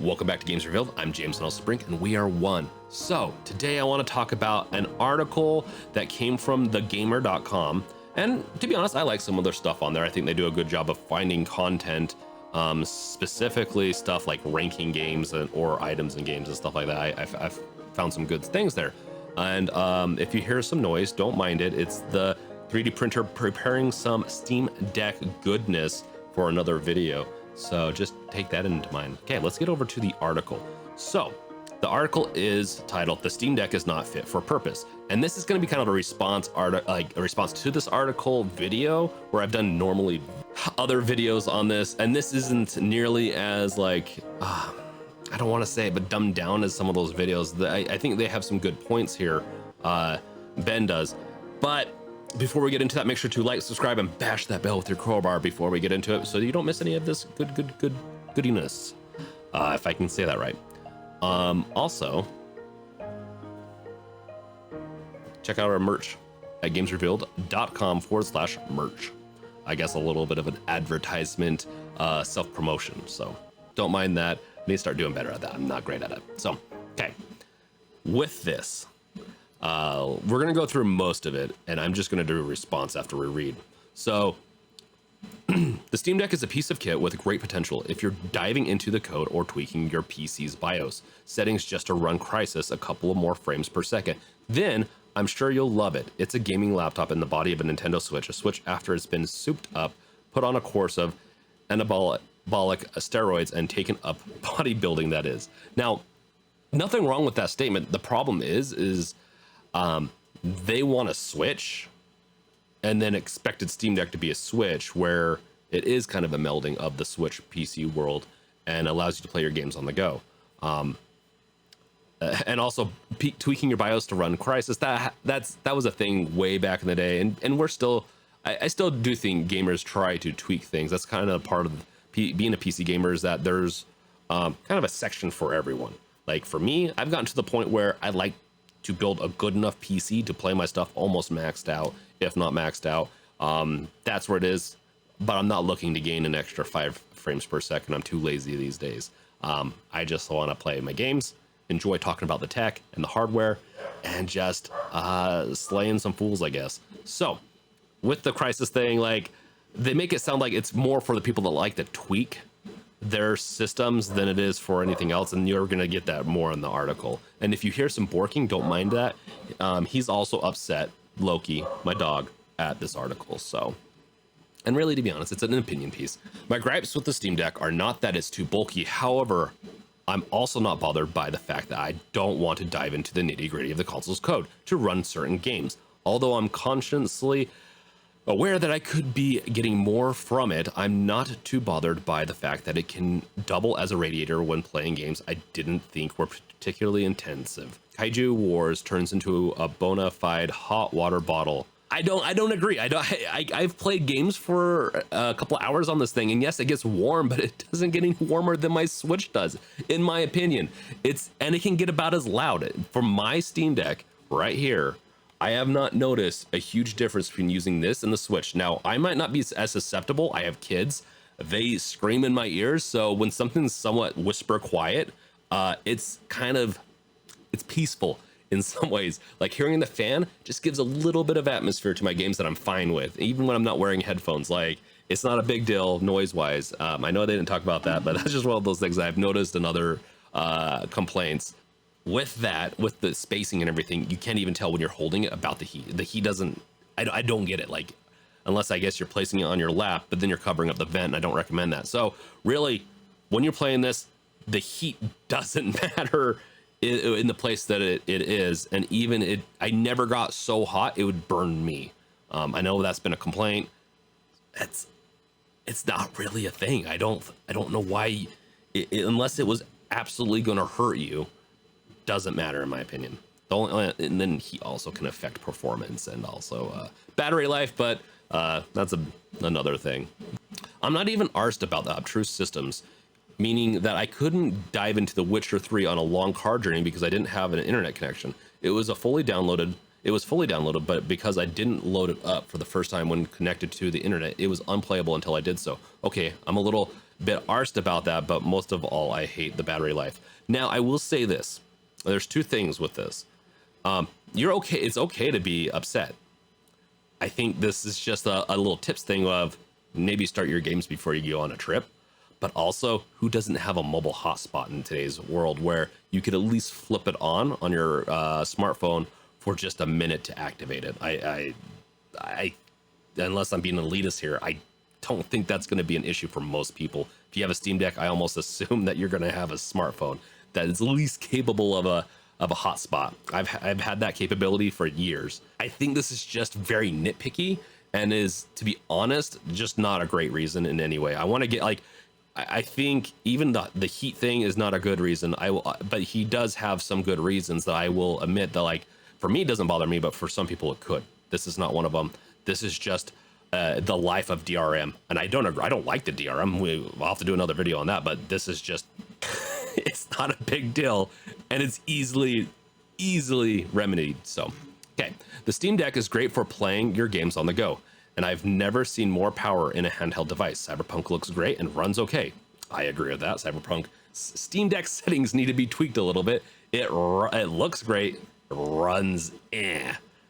Welcome back to Games Revealed. I'm James Nelson Brink, and we are one. So today I want to talk about an article that came from TheGamer.com. And to be honest, I like some of their stuff on there. I think they do a good job of finding content, specifically stuff like ranking games or items in games and stuff like that. I've found some good things there. And if you hear some noise, don't mind it. It's the 3D printer preparing some Steam Deck goodness for another video. So just take that into mind. Okay, let's get over to the article. So the article is titled "The Steam Deck is not fit for purpose," and this is going to be kind of a response to this article video where I've done normally other videos on this, and this isn't nearly as like I don't want to say it, but dumbed down as some of those videos. I think they have some good points here. Ben does, but before we get into that, make sure to like, subscribe, and bash that bell with your crowbar before we get into it, so you don't miss any of this goodiness, if I can say that right. Also, check out our merch at gamesrevealed.com/merch. I guess a little bit of an advertisement, self-promotion, so don't mind that. I need to start doing better at that. I'm not great at it. So, okay, with this, we're gonna go through most of it, and I'm just gonna do a response after we read. So the Steam Deck is a piece of kit with great potential if you're diving into the code or tweaking your PC's BIOS settings just to run Crysis a couple of more frames per second. Then I'm sure you'll love it. It's a gaming laptop in the body of a Nintendo Switch, a Switch after it's been souped up, put on a course of anabolic steroids, and taken up bodybuilding, that is. Now, nothing wrong with that statement. The problem is they want a Switch and then expected Steam Deck to be a Switch, where it is kind of a melding of the Switch PC world and allows you to play your games on the go. And also tweaking your BIOS to run Crysis. That was a thing way back in the day, and we're still, I still do think gamers try to tweak things. That's kind of part of being a PC gamer, is that there's kind of a section for everyone. Like for me, I've gotten to the point where I like to build a good enough PC to play my stuff almost maxed out, if not maxed out. That's where it is, but I'm not looking to gain an extra 5 frames per second. I'm too lazy these days. I just want to play my games, enjoy talking about the tech and the hardware, and just slaying some fools, I guess. So with the Crysis thing, like, they make it sound like it's more for the people that like to tweak their systems than it is for anything else, and you're gonna get that more in the article. And if you hear some borking, don't mind that. He's also upset, Loki, my dog, at this article. So, and really, to be honest, it's an opinion piece. My gripes with the Steam Deck are not that it's too bulky. However, I'm also not bothered by the fact that I don't want to dive into the nitty-gritty of the console's code to run certain games. Although I'm consciously aware that I could be getting more from it, I'm not too bothered by the fact that it can double as a radiator when playing games I didn't think were particularly intensive. Kaiju Wars turns into a bona fide hot water bottle. I don't agree. I've played games for a couple hours on this thing, and yes, it gets warm, but it doesn't get any warmer than my Switch does, in my opinion. And it can get about as loud. For my Steam Deck right here, I have not noticed a huge difference between using this and the Switch. Now, I might not be as susceptible. I have kids. They scream in my ears. So when something's somewhat whisper quiet, it's peaceful in some ways. Like hearing the fan just gives a little bit of atmosphere to my games that I'm fine with, even when I'm not wearing headphones. Like, it's not a big deal noise-wise. I know they didn't talk about that, but that's just one of those things I've noticed in other complaints. With that, with the spacing and everything, you can't even tell when you're holding it about the heat. The heat doesn't, I don't get it. Like, unless I guess you're placing it on your lap, but then you're covering up the vent, and I don't recommend that. So really, when you're playing this, the heat doesn't matter in the place that it is. And even I never got so hot it would burn me. I know that's been a complaint. It's not really a thing. I don't know why, unless it was absolutely going to hurt you. Doesn't matter, in my opinion. And then heat also can affect performance and also battery life, but that's another thing. I'm not even arsed about the obtruse systems, meaning that I couldn't dive into The Witcher 3 on a long car journey because I didn't have an internet connection. It was fully downloaded, but because I didn't load it up for the first time when connected to the internet, it was unplayable until I did so. Okay, I'm a little bit arsed about that, but most of all, I hate the battery life. Now, I will say this. There's two things with this. You're okay. It's okay to be upset. I think this is just a little tips thing of maybe start your games before you go on a trip, but also who doesn't have a mobile hotspot in today's world where you could at least flip it on your smartphone for just a minute to activate it. I unless I'm being elitist here, I don't think that's going to be an issue for most people. If you have a Steam Deck, I almost assume that you're going to have a smartphone that is at least capable of a hotspot. I've had that capability for years. I think this is just very nitpicky and is, to be honest, just not a great reason in any way. I want to get like, I think even the heat thing is not a good reason. But he does have some good reasons that I will admit that, like, for me, it doesn't bother me, but for some people it could. This is not one of them. This is just the life of DRM, and I don't like the DRM. We'll have to do another video on that, but this is just it's not a big deal, and it's easily remedied. So, okay, the Steam Deck is great for playing your games on the go, and I've never seen more power in a handheld device. Cyberpunk looks great and runs okay. I agree with that. Cyberpunk Steam Deck settings need to be tweaked a little bit. It looks great, it runs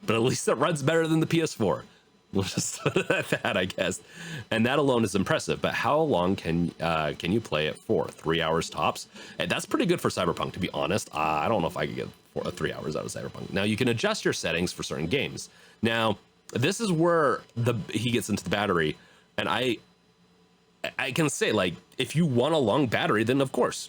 but at least it runs better than the PS4. We'll just put it at that, I guess. And that alone is impressive. But how long can you play it for? 3 hours tops? And that's pretty good for Cyberpunk, to be honest. I don't know if I could get 3 hours out of Cyberpunk. Now, you can adjust your settings for certain games. Now, this is where he gets into the battery. And I can say, like, if you want a long battery, then of course,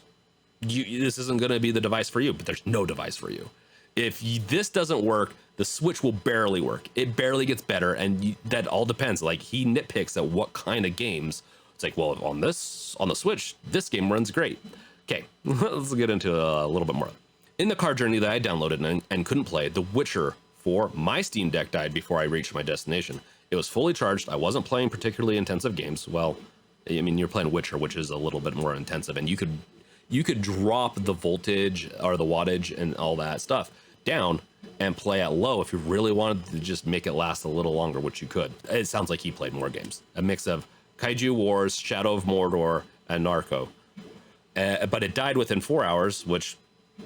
this isn't going to be the device for you. But there's no device for you. If this doesn't work, the Switch will barely work. It barely gets better, and that all depends. Like, he nitpicks at what kind of games. It's like, well, on the Switch, this game runs great. Okay, let's get into a little bit more. In the car journey that I downloaded and couldn't play, The Witcher 4, my Steam Deck died before I reached my destination. It was fully charged. I wasn't playing particularly intensive games. Well, I mean, you're playing Witcher, which is a little bit more intensive, and you could drop the voltage or the wattage and all that stuff down and play at low if you really wanted to just make it last a little longer, which you could. It sounds like he played more games. A mix of Kaiju Wars, Shadow of Mordor, and Narco. But it died within 4 hours, which,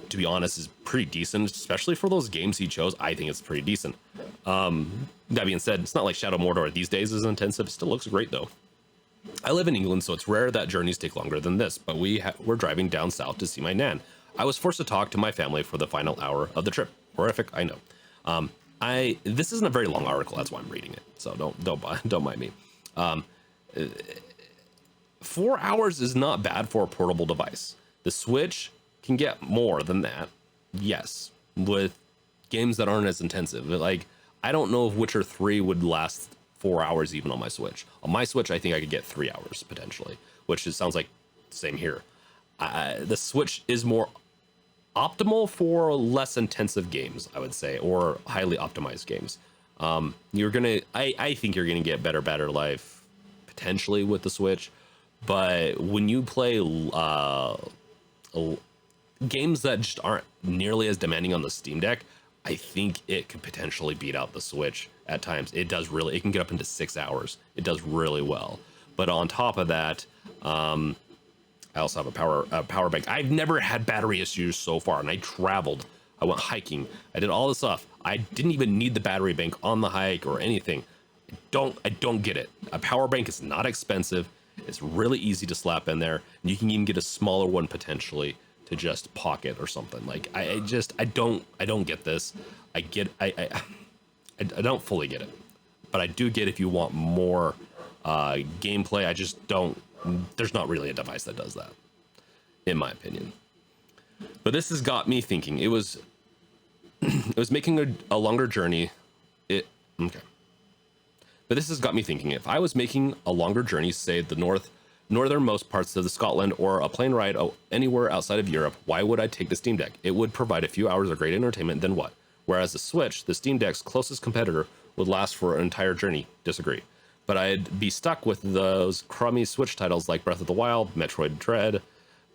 to be honest, is pretty decent, especially for those games he chose. I think it's pretty decent. That being said, it's not like Shadow of Mordor these days is intensive. It still looks great, though. I live in England, so it's rare that journeys take longer than this, but we're driving down south to see my nan. I was forced to talk to my family for the final hour of the trip. Horrific, I know. This isn't a very long article, that's why I'm reading it, so don't mind me. 4 hours is not bad for a portable device. The Switch can get more than that, yes, with games that aren't as intensive. Like, I don't know if Witcher 3 would last 4 hours even on my Switch. On my Switch, I think I could get 3 hours potentially, which sounds like the same here. The Switch is more optimal for less intensive games, I would say, or highly optimized games. I think you're gonna get better battery life potentially with the Switch, but when you play games that just aren't nearly as demanding on the Steam Deck, I think it could potentially beat out the Switch at times. It can get up into 6 hours. It does really well. But on top of that, I also have a power bank. I've never had battery issues so far, and I traveled. I went hiking. I did all this stuff. I didn't even need the battery bank on the hike or anything. I don't get it. A power bank is not expensive. It's really easy to slap in there, and you can even get a smaller one potentially to just pocket or something. Like, I don't get this. I don't fully get it, but I do get if you want more gameplay. I just don't. There's not really a device that does that, in my opinion. But this has got me thinking. It was making a longer journey. Okay. But this has got me thinking. If I was making a longer journey, say the northernmost parts of the Scotland, or a plane ride anywhere outside of Europe, why would I take the Steam Deck? It would provide a few hours of great entertainment, then what? Whereas the Switch, the Steam Deck's closest competitor, would last for an entire journey. Disagree. But I'd be stuck with those crummy Switch titles like Breath of the Wild, Metroid Dread,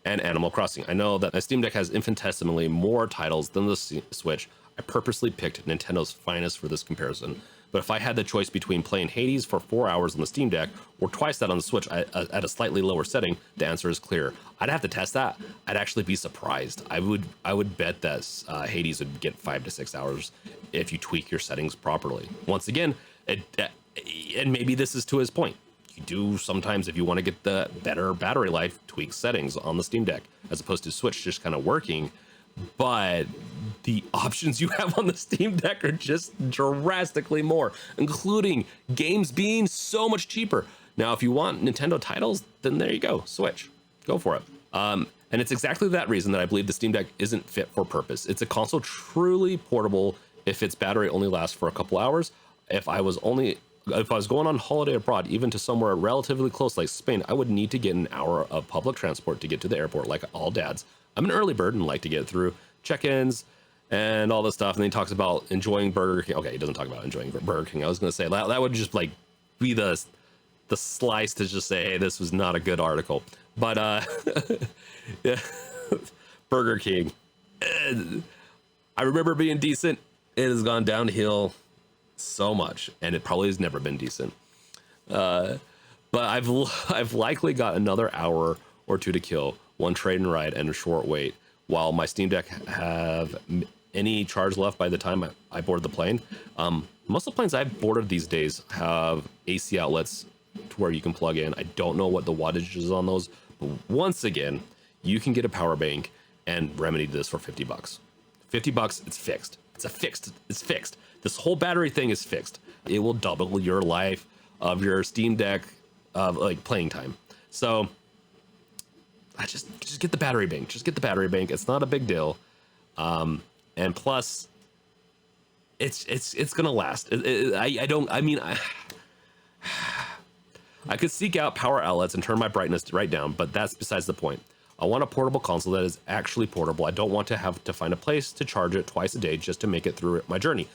and Animal Crossing. I know that my Steam Deck has infinitesimally more titles than the Switch. I purposely picked Nintendo's finest for this comparison. But if I had the choice between playing Hades for 4 hours on the Steam Deck or twice that on the Switch at a slightly lower setting, the answer is clear. I'd have to test that. I'd actually be surprised. I would bet that Hades would get 5 to 6 hours if you tweak your settings properly. Once again, and maybe this is to his point. You do sometimes, if you want to get the better battery life, tweak settings on the Steam Deck as opposed to Switch just kind of working. But the options you have on the Steam Deck are just drastically more, including games being so much cheaper. Now, if you want Nintendo titles, then there you go, Switch, go for it. And it's exactly that reason that I believe the Steam Deck isn't fit for purpose. It's a console truly portable if its battery only lasts for a couple hours. If I was going on holiday abroad, even to somewhere relatively close like Spain, I would need to get an hour of public transport to get to the airport, like all dads. I'm an early bird and like to get through check-ins and all this stuff. And then he talks about enjoying Burger King. Okay, he doesn't talk about enjoying Burger King. I was going to say that would just like be the slice to just say, hey, this was not a good article. But yeah, Burger King. I remember being decent. It has gone downhill so much, and it probably has never been decent. But I've likely got another hour or two to kill, one trade and ride and a short wait, while my Steam Deck have any charge left by the time I board the plane. Most of the planes I've boarded these days have AC outlets to where you can plug in. I don't know what the wattage is on those, but once again, you can get a power bank and remedy this for $50. $50, it's fixed. It's fixed. This whole battery thing is fixed. It will double your life of your Steam Deck like playing time. So I just get the battery bank. Just get the battery bank. It's not a big deal. And plus, it's gonna last. I could seek out power outlets and turn my brightness right down, but that's besides the point. I want a portable console that is actually portable. I don't want to have to find a place to charge it twice a day just to make it through my journey.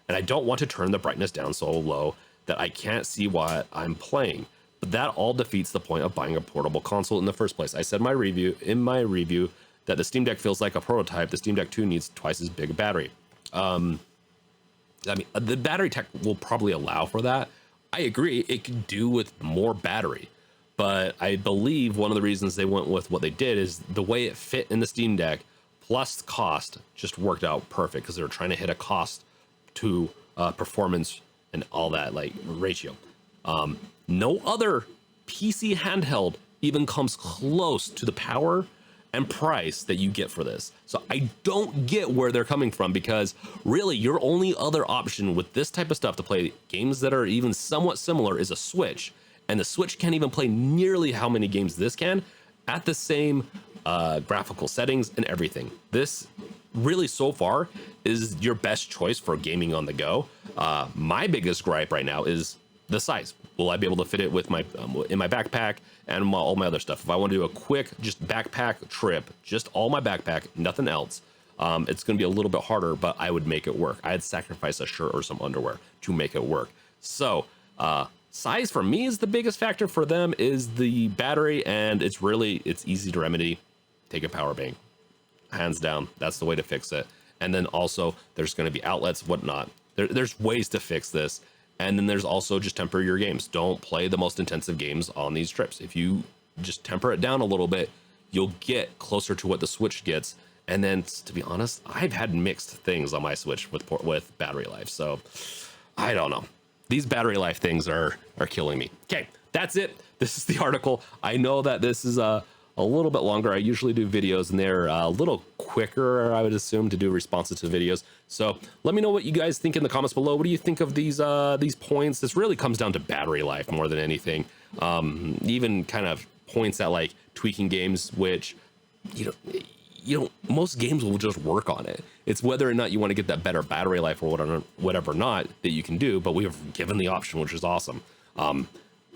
And I don't want to turn the brightness down so low that I can't see what I'm playing. But that all defeats the point of buying a portable console in the first place. I said in my review that the Steam Deck feels like a prototype. The Steam Deck 2 needs twice as big a battery. I mean, the battery tech will probably allow for that. I agree, it could do with more battery. But I believe one of the reasons they went with what they did is the way it fit in the Steam Deck plus cost just worked out perfect because they were trying to hit a cost to performance and all that like ratio. No other PC handheld even comes close to the power and price that you get for this. So I don't get where they're coming from, because really your only other option with this type of stuff to play games that are even somewhat similar is a Switch. And the Switch can't even play nearly how many games this can at the same graphical settings and everything. This really so far is your best choice for gaming on the go. My biggest gripe right now is the size. Will I be able to fit it with my in my backpack and all my other stuff? If I want to do a quick just backpack trip, just all my backpack, nothing else, it's going to be a little bit harder, but I would make it work. I'd sacrifice a shirt or some underwear to make it work. So size for me is the biggest factor. For them is the battery, and it's easy to remedy. Take a power bank, hands down. That's the way to fix it. And then also there's going to be outlets, whatnot. There's ways to fix this. And then there's also just temper your games. Don't play the most intensive games on these trips. If you just temper it down a little bit, you'll get closer to what the Switch gets. And then, to be honest, I've had mixed things on my Switch with battery life. So I don't know. These battery life things are killing me. Okay, that's it. This is the article. I know that this is a little bit longer. I usually do videos and they're a little quicker, I would assume, to do responses to videos. So let me know what you guys think in the comments below. What do you think of these points? This really comes down to battery life more than anything. Even kind of points at like tweaking games, which most games will just work on it. It's whether or not you want to get that better battery life or whatever not that you can do, but we have given the option, which is awesome. And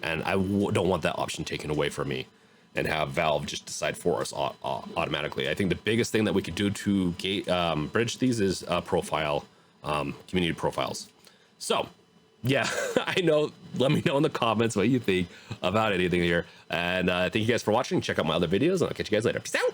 I don't want that option taken away from me and have Valve just decide for us automatically. I think the biggest thing that we could do to bridge these is community profiles. So yeah, I know, let me know in the comments what you think about anything here. And thank you guys for watching. Check out my other videos and I'll catch you guys later. Peace out.